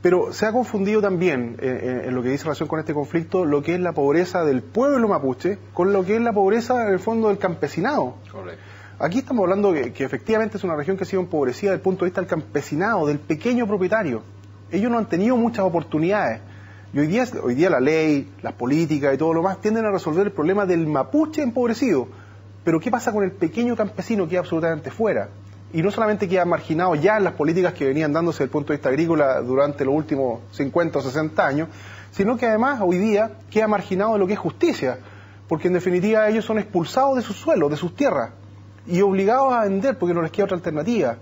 Pero se ha confundido también, en lo que dice relación con este conflicto, lo que es la pobreza del pueblo mapuche con lo que es la pobreza, en el fondo, del campesinado. Correcto. Aquí estamos hablando que efectivamente es una región que ha sido empobrecida desde el punto de vista del campesinado, del pequeño propietario. Ellos no han tenido muchas oportunidades. Y hoy día la ley, las políticas y todo lo más tienden a resolver el problema del mapuche empobrecido. Pero ¿qué pasa con el pequeño campesino que queda absolutamente fuera? Y no solamente queda marginado ya en las políticas que venían dándose desde el punto de vista agrícola durante los últimos 50 o 60 años, sino que además hoy día queda marginado de lo que es justicia, porque en definitiva ellos son expulsados de sus suelos, de sus tierras, y obligados a vender porque no les queda otra alternativa.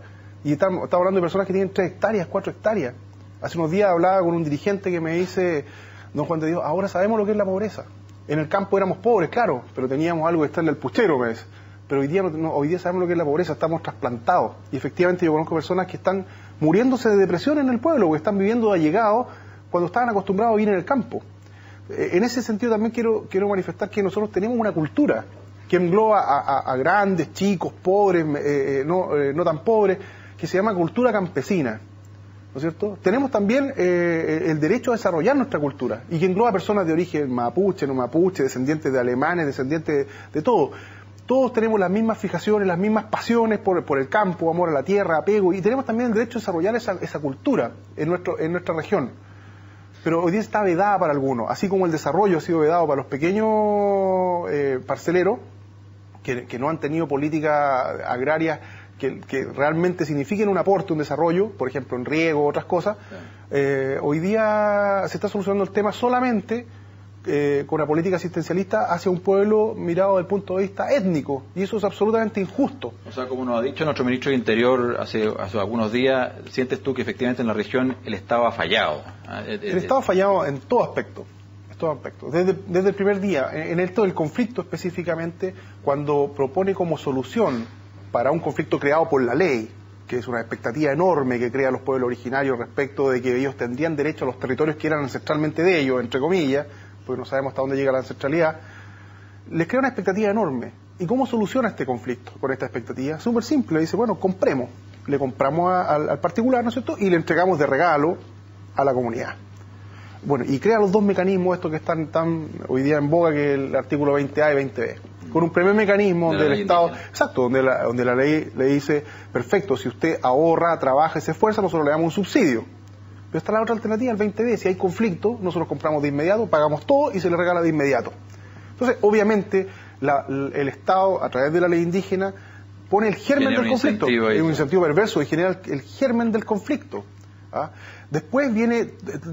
Y estamos hablando de personas que tienen 3 hectáreas, 4 hectáreas. Hace unos días hablaba con un dirigente que me dice, don Juan de Dios, ahora sabemos lo que es la pobreza. En el campo éramos pobres, claro, pero teníamos algo de estarle al puchero, me dice. Pero hoy día sabemos lo que es la pobreza, estamos trasplantados. Y efectivamente yo conozco personas que están muriéndose de depresión en el pueblo, que están viviendo allegados cuando estaban acostumbrados a vivir en el campo. En ese sentido también quiero manifestar que nosotros tenemos una cultura que engloba a grandes, chicos, pobres, no tan pobres, que se llama cultura campesina. ¿No es cierto? Tenemos también el derecho a desarrollar nuestra cultura y que engloba personas de origen mapuche, no mapuche, descendientes de alemanes, descendientes de todo. Todos tenemos las mismas fijaciones, las mismas pasiones por el campo, amor a la tierra, apego, y tenemos también el derecho a desarrollar esa cultura en nuestra región. Pero hoy día está vedada para algunos, así como el desarrollo ha sido vedado para los pequeños parceleros que no han tenido políticas agrarias que realmente signifiquen un aporte, un desarrollo, por ejemplo en riego, otras cosas. Hoy día se está solucionando el tema solamente con la política asistencialista hacia un pueblo mirado desde el punto de vista étnico, y eso es absolutamente injusto. O sea, como nos ha dicho nuestro ministro de Interior hace algunos días, ¿sientes tú que efectivamente en la región el Estado ha fallado? El Estado ha fallado en todo aspecto. Desde el primer día, en esto del conflicto específicamente, cuando propone como solución para un conflicto creado por la ley, que es una expectativa enorme que crea los pueblos originarios respecto de que ellos tendrían derecho a los territorios que eran ancestralmente de ellos, entre comillas, porque no sabemos hasta dónde llega la ancestralidad, les crea una expectativa enorme. ¿Y cómo soluciona este conflicto con esta expectativa? Súper simple, dice, bueno, compremos. Le compramos al particular, ¿no es cierto?, y le entregamos de regalo a la comunidad. Bueno, y crea los 2 mecanismos, estos que están hoy día en boga, que es el artículo 20A y 20B. Con un primer mecanismo donde el Estado, exacto, donde la ley le dice, perfecto, si usted ahorra, trabaja y se esfuerza, nosotros le damos un subsidio. Pero está la otra alternativa, el 20B, si hay conflicto, nosotros compramos de inmediato, pagamos todo y se le regala de inmediato. Entonces, obviamente, el Estado, a través de la ley indígena, pone el germen del conflicto. Es un incentivo perverso y genera el germen del conflicto. ¿Ah? Después viene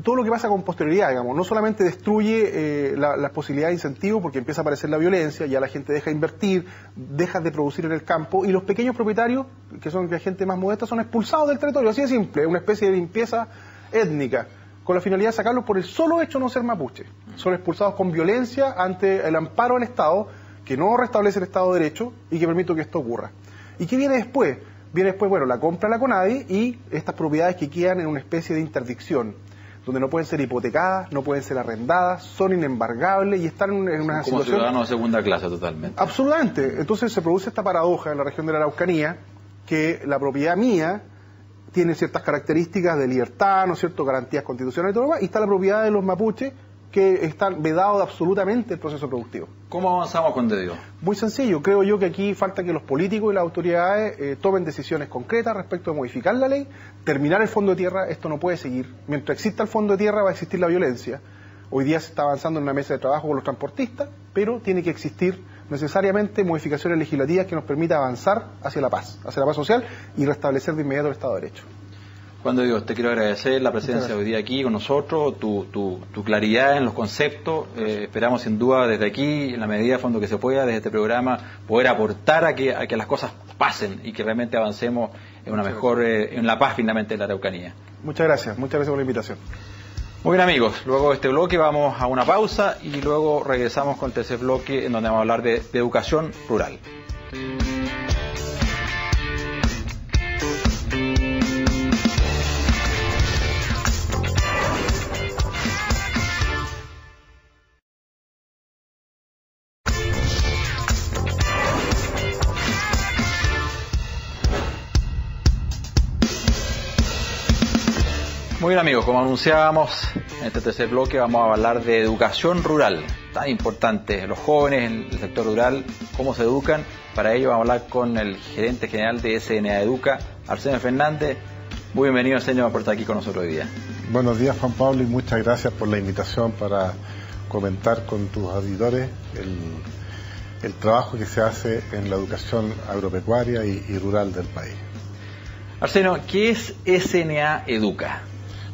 todo lo que pasa con posterioridad, digamos. No solamente destruye las posibilidades de incentivo porque empieza a aparecer la violencia, ya la gente deja de invertir, deja de producir en el campo, y los pequeños propietarios, que son la gente más modesta, son expulsados del territorio. Así de simple, es una especie de limpieza étnica, con la finalidad de sacarlos por el solo hecho de no ser mapuche. Son expulsados con violencia ante el amparo del Estado, que no restablece el Estado de Derecho y que permite que esto ocurra. ¿Y qué viene después? Viene después, bueno, la compra de la CONADI y estas propiedades que quedan en una especie de interdicción, donde no pueden ser hipotecadas, no pueden ser arrendadas, son inembargables y están en una situación... Como ciudadanos de segunda clase totalmente. Absolutamente. Entonces se produce esta paradoja en la región de la Araucanía, que la propiedad mía tiene ciertas características de libertad, ¿no es cierto?, garantías constitucionales y todo lo demás, y está la propiedad de los mapuches, que están vedados absolutamente el proceso productivo. ¿Cómo avanzamos con De Dios? Muy sencillo, creo yo que aquí falta que los políticos y las autoridades tomen decisiones concretas respecto a modificar la ley, terminar el fondo de tierra. Esto no puede seguir. Mientras exista el fondo de tierra va a existir la violencia. Hoy día se está avanzando en una mesa de trabajo con los transportistas, pero tiene que existir necesariamente modificaciones legislativas que nos permitan avanzar hacia la paz social y restablecer de inmediato el Estado de Derecho. Juan de Dios, te quiero agradecer la presencia hoy día aquí con nosotros, tu claridad en los conceptos. Esperamos sin duda desde aquí, en la medida de fondo que se pueda, desde este programa, poder aportar a que las cosas pasen y que realmente avancemos en una mejor, en la paz finalmente de la Araucanía. Muchas gracias por la invitación. Muy bien amigos, luego de este bloque vamos a una pausa y luego regresamos con el tercer bloque en donde vamos a hablar de educación rural. Muy bien amigos, como anunciábamos en este tercer bloque vamos a hablar de educación rural, tan importante, los jóvenes en el sector rural, cómo se educan. Para ello vamos a hablar con el gerente general de SNA Educa, Arsenio Fernández. Muy bienvenido Arsenio por estar aquí con nosotros hoy día. Buenos días Juan Pablo y muchas gracias por la invitación para comentar con tus auditores el trabajo que se hace en la educación agropecuaria y rural del país. Arsenio, ¿qué es SNA Educa?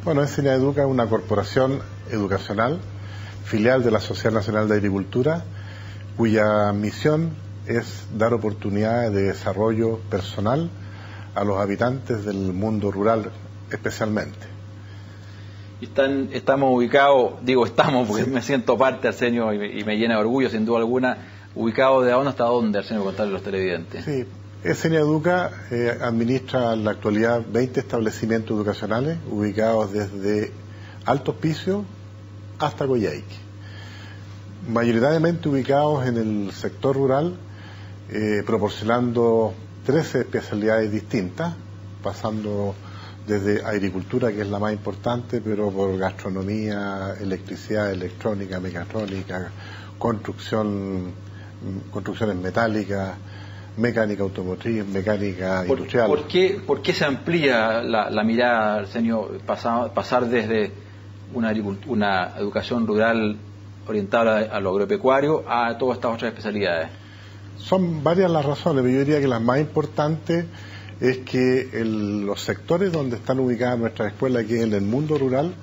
Bueno, SNA Educa es una corporación educacional, filial de la Sociedad Nacional de Agricultura, cuya misión es dar oportunidades de desarrollo personal a los habitantes del mundo rural especialmente. Estamos ubicados, digo estamos porque sí, me siento parte, Arsenio, y me llena de orgullo sin duda alguna, ubicados de dónde hasta dónde, Arsenio, contarle a los televidentes. Sí. SNA Educa administra en la actualidad 20 establecimientos educacionales ubicados desde Alto Hospicio hasta Coyhaique, mayoritariamente ubicados en el sector rural, proporcionando 13 especialidades distintas, pasando desde agricultura, que es la más importante, pero por gastronomía, electricidad, electrónica, mecatrónica, construcciones metálicas, mecánica automotriz, mecánica industrial. ¿Por qué se amplía la mirada, Arsenio, pasar desde una educación rural orientada a lo agropecuario a todas estas otras especialidades? Son varias las razones, pero yo diría que las más importantes es que los sectores donde están ubicadas nuestras escuelas, que es en el mundo rural,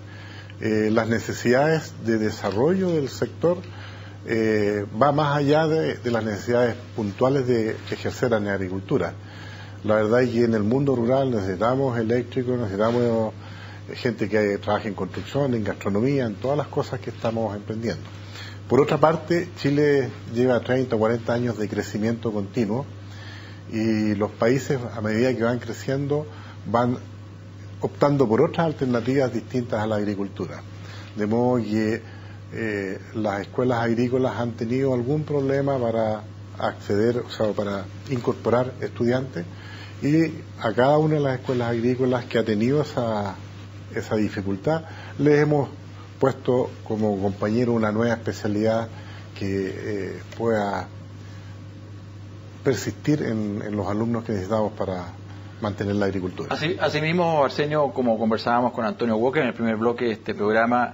las necesidades de desarrollo del sector va más allá de las necesidades puntuales de ejercer en la agricultura. La verdad es que en el mundo rural necesitamos eléctricos, necesitamos gente que trabaje en construcción, en gastronomía, en todas las cosas que estamos emprendiendo. Por otra parte, Chile lleva 30 o 40 años de crecimiento continuo y los países, a medida que van creciendo, van optando por otras alternativas distintas a la agricultura. De modo que las escuelas agrícolas han tenido algún problema para acceder, o sea, para incorporar estudiantes, y a cada una de las escuelas agrícolas que ha tenido esa dificultad les hemos puesto como compañero una nueva especialidad que pueda persistir en los alumnos que necesitamos para mantener la agricultura. Asimismo, Arsenio, como conversábamos con Antonio Walker en el primer bloque de este programa,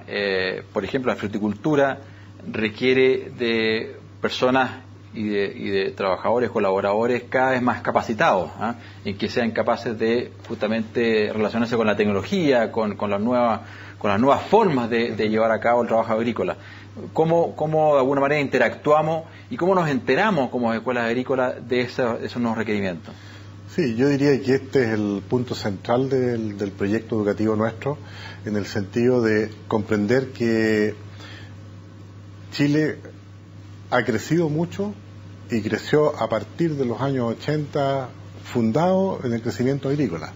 por ejemplo, la fruticultura requiere de personas y de trabajadores, colaboradores cada vez más capacitados, y que sean capaces de justamente relacionarse con la tecnología, con las nuevas formas de llevar a cabo el trabajo agrícola. ¿Cómo de alguna manera interactuamos y cómo nos enteramos como escuelas agrícolas de esos nuevos requerimientos? Sí, yo diría que este es el punto central del proyecto educativo nuestro, en el sentido de comprender que Chile ha crecido mucho y creció a partir de los años 80 fundado en el crecimiento agrícola.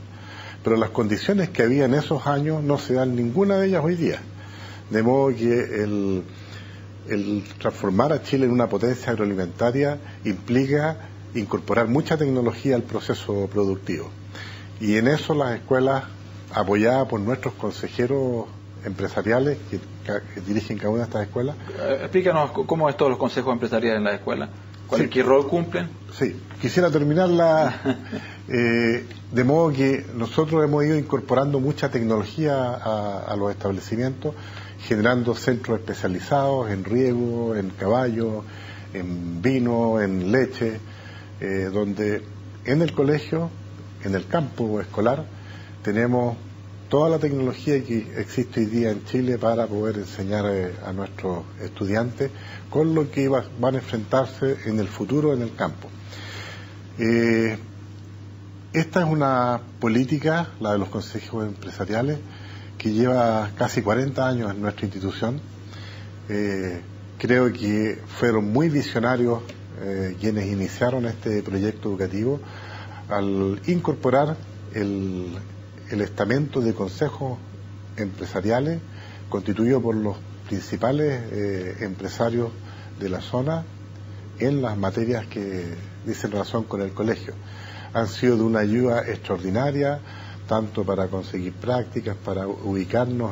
Pero las condiciones que había en esos años no se dan ninguna de ellas hoy día. De modo que el transformar a Chile en una potencia agroalimentaria implica incorporar mucha tecnología al proceso productivo. Y en eso las escuelas, apoyadas por nuestros consejeros empresariales que dirigen cada una de estas escuelas. Explícanos cómo es todos los consejos empresariales en las escuelas. ¿Qué rol cumplen? Sí, quisiera terminarla de modo que nosotros hemos ido incorporando mucha tecnología a los establecimientos, generando centros especializados en riego, en caballos, en vino, en leche, donde en el colegio, en el campo escolar, tenemos toda la tecnología que existe hoy día en Chile para poder enseñar a nuestros estudiantes con lo que van a enfrentarse en el futuro en el campo. Esta es una política, la de los consejos empresariales, que lleva casi 40 años en nuestra institución. Creo que fueron muy visionarios quienes iniciaron este proyecto educativo al incorporar el estamento de consejos empresariales constituido por los principales empresarios de la zona en las materias que dicen relación con el colegio. Han sido de una ayuda extraordinaria, tanto para conseguir prácticas, para ubicarnos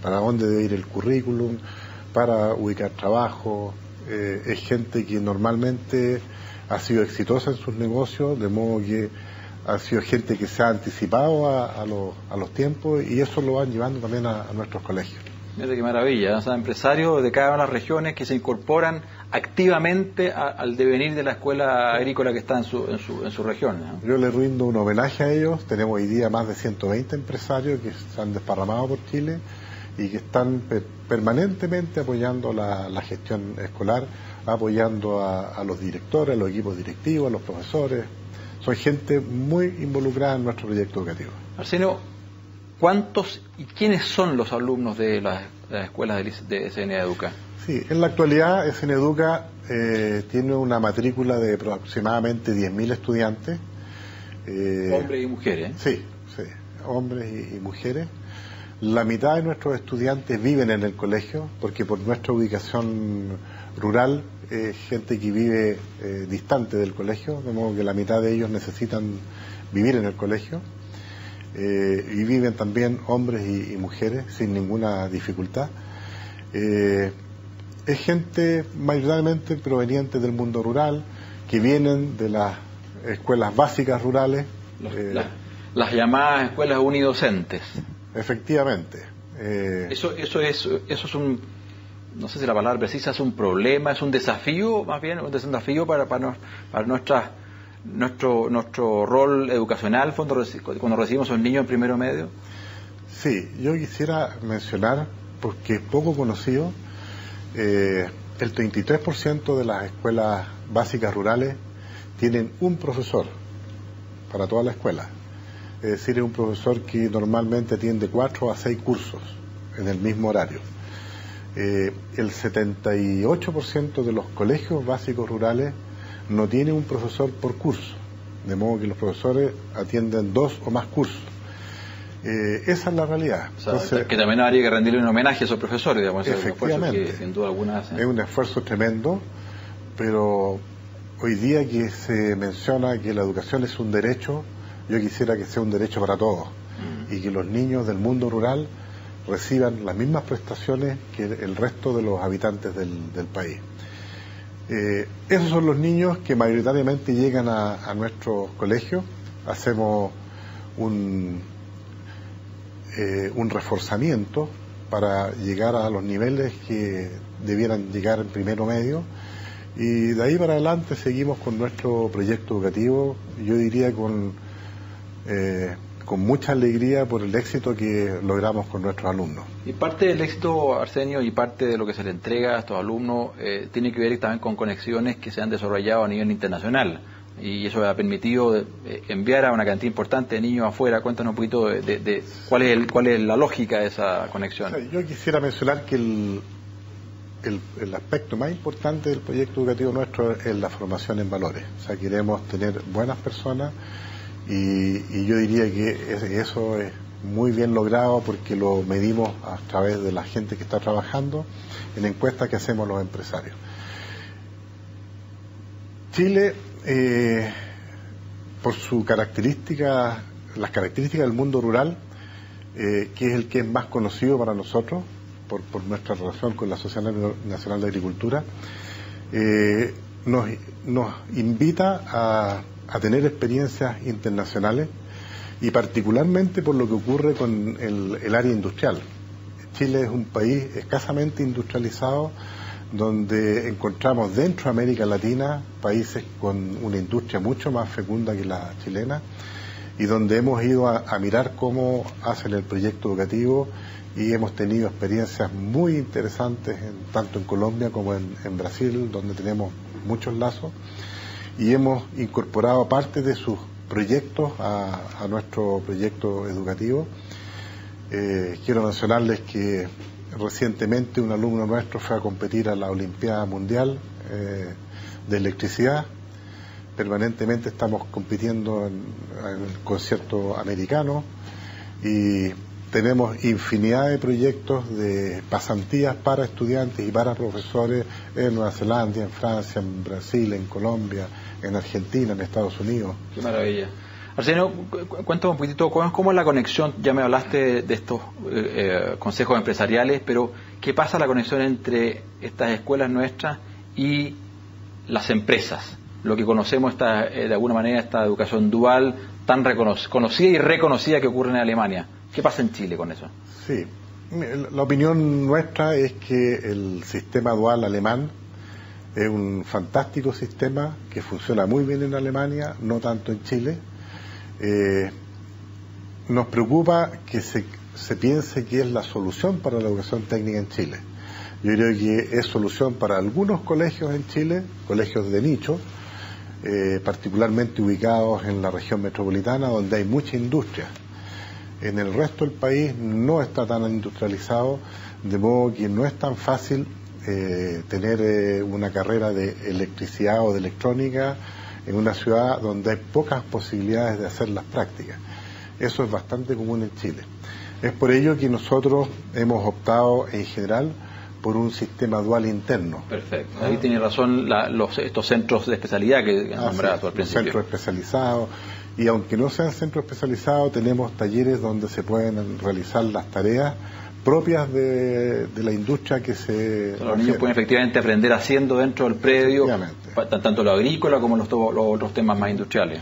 para dónde debe ir el currículum, para ubicar trabajo. Es gente que normalmente ha sido exitosa en sus negocios, de modo que ha sido gente que se ha anticipado a los tiempos, y eso lo van llevando también a nuestros colegios. Mira qué maravilla, o sea, empresarios de cada una de las regiones que se incorporan activamente al devenir de la escuela agrícola que está en su región, ¿no? Yo les rindo un homenaje a ellos. Tenemos hoy día más de 120 empresarios que se han desparramado por Chile y que están permanentemente apoyando la gestión escolar, apoyando a los directores, a los equipos directivos, a los profesores. Son gente muy involucrada en nuestro proyecto educativo. Arsenio, ¿cuántos y quiénes son los alumnos de las escuelas de SN Educa? Sí, en la actualidad SN Educa tiene una matrícula de aproximadamente 10.000 estudiantes. ¿Hombres y mujeres? Sí, hombres y mujeres. La mitad de nuestros estudiantes viven en el colegio, porque por nuestra ubicación rural, gente que vive distante del colegio, de modo que la mitad de ellos necesitan vivir en el colegio. Y viven también hombres y mujeres sin ninguna dificultad. Es gente mayoritariamente proveniente del mundo rural, que vienen de las escuelas básicas rurales. Las llamadas escuelas unidocentes. Efectivamente. Eso es un, no sé si la palabra precisa, es un problema, es un desafío, más bien, un desafío para nuestro rol educacional cuando recibimos a un niño en primero medio. Sí, yo quisiera mencionar, porque es poco conocido, el 33% de las escuelas básicas rurales tienen un profesor para toda la escuela. Es decir, es un profesor que normalmente atiende 4 a 6 cursos en el mismo horario. El 78% de los colegios básicos rurales no tiene un profesor por curso, de modo que los profesores atienden 2 o más cursos. Esa es la realidad. O sea, entonces, que también habría que rendirle un homenaje a esos profesores, digamos. Efectivamente. Es un esfuerzo que sin duda alguna hacen. Es un esfuerzo tremendo, pero hoy día que se menciona que la educación es un derecho, yo quisiera que sea un derecho para todos, y que los niños del mundo rural reciban las mismas prestaciones que el resto de los habitantes del país. Esos son los niños que mayoritariamente llegan a nuestros colegios. Hacemos un reforzamiento para llegar a los niveles que debieran llegar en primero medio, y de ahí para adelante seguimos con nuestro proyecto educativo, yo diría con mucha alegría por el éxito que logramos con nuestros alumnos. Y parte del éxito, Arsenio, y parte de lo que se le entrega a estos alumnos tiene que ver también con conexiones que se han desarrollado a nivel internacional, y eso ha permitido enviar a una cantidad importante de niños afuera. Cuéntanos un poquito de cuál es la lógica de esa conexión. O sea, yo quisiera mencionar que el aspecto más importante del proyecto educativo nuestro es la formación en valores. O sea, queremos tener buenas personas, y yo diría que eso es muy bien logrado porque lo medimos a través de la gente que está trabajando en encuestas que hacemos los empresarios. Chile, por su característica, las características del mundo rural, que es el que es más conocido para nosotros por nuestra relación con la Sociedad Nacional de Agricultura, nos invita a tener experiencias internacionales, y particularmente por lo que ocurre con el área industrial. Chile es un país escasamente industrializado, donde encontramos dentro de América Latina países con una industria mucho más fecunda que la chilena, y donde hemos ido a mirar cómo hacen el proyecto educativo, y hemos tenido experiencias muy interesantes tanto en Colombia como en Brasil, donde tenemos muchos lazos, y hemos incorporado parte de sus proyectos a nuestro proyecto educativo. Quiero mencionarles que recientemente un alumno nuestro fue a competir a la Olimpiada Mundial de Electricidad. Permanentemente estamos compitiendo en el concierto americano, y tenemos infinidad de proyectos de pasantías para estudiantes y para profesores en Nueva Zelanda, en Francia, en Brasil, en Colombia, en Argentina, en Estados Unidos. Qué maravilla. Arsenio, cuéntame un poquitito, ¿cómo es la conexión? Ya me hablaste de estos consejos empresariales, pero ¿qué pasa la conexión entre estas escuelas nuestras y las empresas? Lo que conocemos, de alguna manera, esta educación dual tan conocida y reconocida que ocurre en Alemania. ¿Qué pasa en Chile con eso? Sí, la opinión nuestra es que el sistema dual alemán es un fantástico sistema que funciona muy bien en Alemania, no tanto en Chile. Nos preocupa que se piense que es la solución para la educación técnica en Chile. Yo creo que es solución para algunos colegios en Chile, colegios de nicho, particularmente ubicados en la región metropolitana, donde hay mucha industria. En el resto del país no está tan industrializado, de modo que no es tan fácil tener una carrera de electricidad o de electrónica en una ciudad donde hay pocas posibilidades de hacer las prácticas. Eso es bastante común en Chile. Es por ello que nosotros hemos optado en general por un sistema dual interno. Perfecto. Ahí tiene razón estos centros de especialidad que nombraste al principio. Centros especializados, y aunque no sean centros especializados, tenemos talleres donde se pueden realizar las tareas propias de la industria que se... Los niños pueden efectivamente aprender haciendo dentro del predio, tanto lo agrícola como los otros temas más industriales.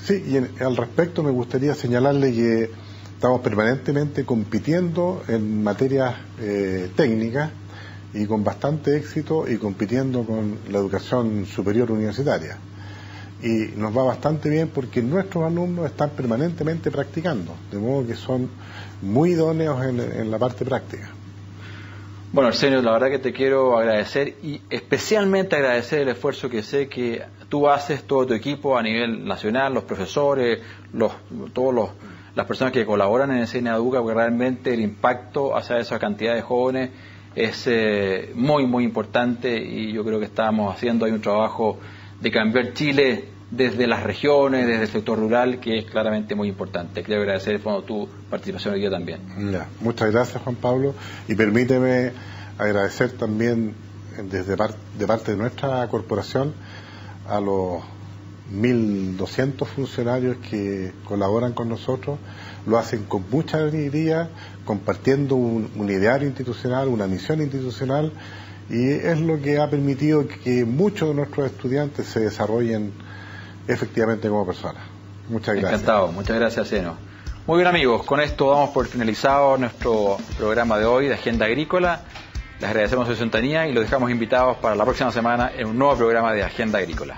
Sí, y al respecto me gustaría señalarle que estamos permanentemente compitiendo en materias técnicas, y con bastante éxito, y compitiendo con la educación superior universitaria. Y nos va bastante bien porque nuestros alumnos están permanentemente practicando, de modo que son muy idóneos en la parte práctica. Bueno, Arsenio, la verdad que te quiero agradecer, y especialmente agradecer el esfuerzo que sé que tú haces, todo tu equipo a nivel nacional, los profesores, las personas que colaboran en el CNEDUCA, porque realmente el impacto hacia esa cantidad de jóvenes es muy, muy importante, y yo creo que estamos haciendo ahí un trabajo de cambiar Chile desde las regiones, desde el sector rural, que es claramente muy importante. Quiero agradecer tu participación hoy día también. Muchas gracias, Juan Pablo, y permíteme agradecer también de parte de nuestra corporación a los 1.200 funcionarios que colaboran con nosotros. Lo hacen con mucha alegría, compartiendo un ideario institucional, una misión institucional, y es lo que ha permitido que muchos de nuestros estudiantes se desarrollen efectivamente como personas. Muchas gracias. Encantado, muchas gracias, Seno. Muy bien, amigos, con esto damos por finalizado nuestro programa de hoy de Agenda Agrícola. Les agradecemos su sintonía y los dejamos invitados para la próxima semana en un nuevo programa de Agenda Agrícola.